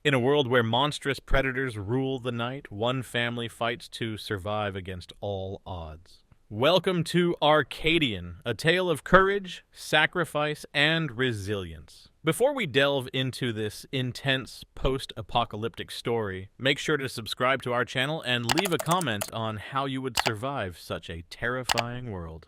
In a world where monstrous predators rule the night, one family fights to survive against all odds. Welcome to Arcadian, a tale of courage, sacrifice, and resilience. Before we delve into this intense post-apocalyptic story, make sure to subscribe to our channel and leave a comment on how you would survive such a terrifying world.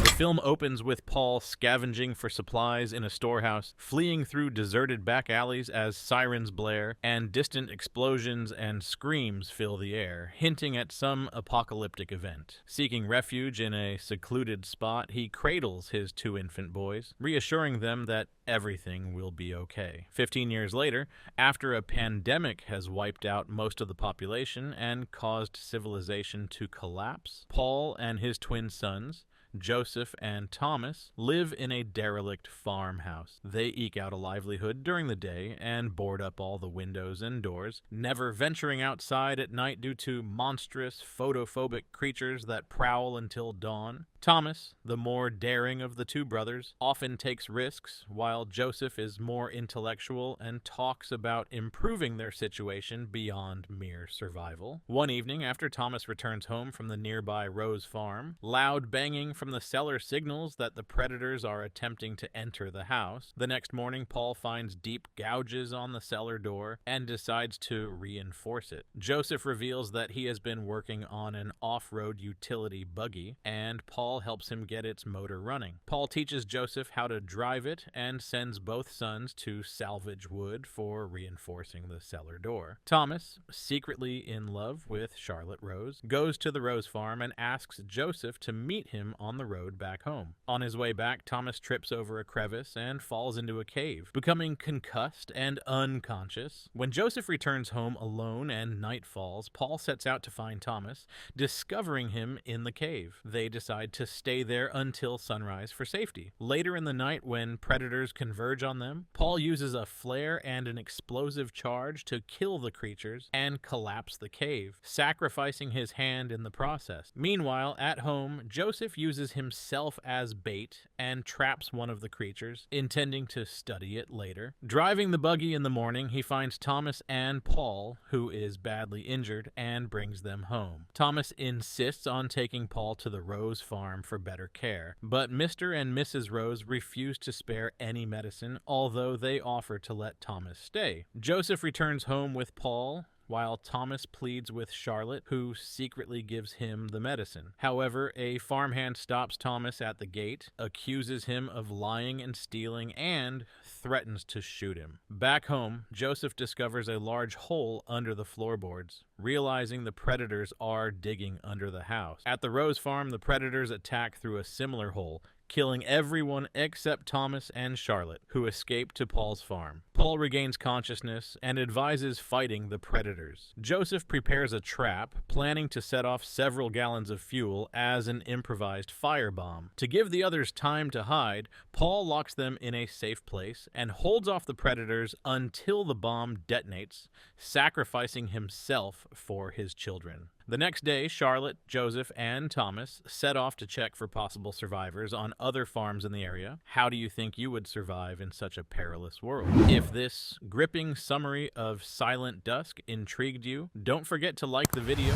The film opens with Paul scavenging for supplies in a storehouse, fleeing through deserted back alleys as sirens blare, and distant explosions and screams fill the air, hinting at some apocalyptic event. Seeking refuge in a secluded spot, he cradles his two infant boys, reassuring them that everything will be okay. 15 years later, after a pandemic has wiped out most of the population and caused civilization to collapse, Paul and his twin sons, Joseph and Thomas, live in a derelict farmhouse. They eke out a livelihood during the day and board up all the windows and doors, never venturing outside at night due to monstrous, photophobic creatures that prowl until dawn. Thomas, the more daring of the two brothers, often takes risks, while Joseph is more intellectual and talks about improving their situation beyond mere survival. One evening, after Thomas returns home from the nearby Rose farm, loud banging from the cellar signals that the predators are attempting to enter the house. The next morning, Paul finds deep gouges on the cellar door and decides to reinforce it. Joseph reveals that he has been working on an off-road utility buggy, and Paul helps him get its motor running. Paul teaches Joseph how to drive it and sends both sons to salvage wood for reinforcing the cellar door. Thomas, secretly in love with Charlotte Rose, goes to the Rose farm and asks Joseph to meet him on the road back home. On his way back, Thomas trips over a crevice and falls into a cave, becoming concussed and unconscious. When Joseph returns home alone and night falls, Paul sets out to find Thomas, discovering him in the cave. They decide to stay there until sunrise for safety. Later in the night, when predators converge on them, Paul uses a flare and an explosive charge to kill the creatures and collapse the cave, sacrificing his hand in the process. Meanwhile, at home, Joseph uses himself as bait and traps one of the creatures, intending to study it later. Driving the buggy in the morning, he finds Thomas and Paul, who is badly injured, and brings them home. Thomas insists on taking Paul to the Rose farm for better care, but Mr. and Mrs. Rose refuse to spare any medicine, although they offer to let Thomas stay. Joseph returns home with Paul, while Thomas pleads with Charlotte, who secretly gives him the medicine. However, a farmhand stops Thomas at the gate, accuses him of lying and stealing, and threatens to shoot him. Back home, Joseph discovers a large hole under the floorboards, realizing the predators are digging under the house. At the Rose farm, the predators attack through a similar hole, killing everyone except Thomas and Charlotte, who escape to Paul's farm. Paul regains consciousness and advises fighting the predators. Joseph prepares a trap, planning to set off several gallons of fuel as an improvised firebomb. To give the others time to hide, Paul locks them in a safe place and holds off the predators until the bomb detonates, sacrificing himself for his children. The next day, Charlotte, Joseph, and Thomas set off to check for possible survivors on other farms in the area. How do you think you would survive in such a perilous world? If this gripping summary of Silent Dusk intrigued you, don't forget to like the video,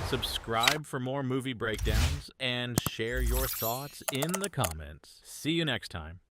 subscribe for more movie breakdowns, and share your thoughts in the comments. See you next time.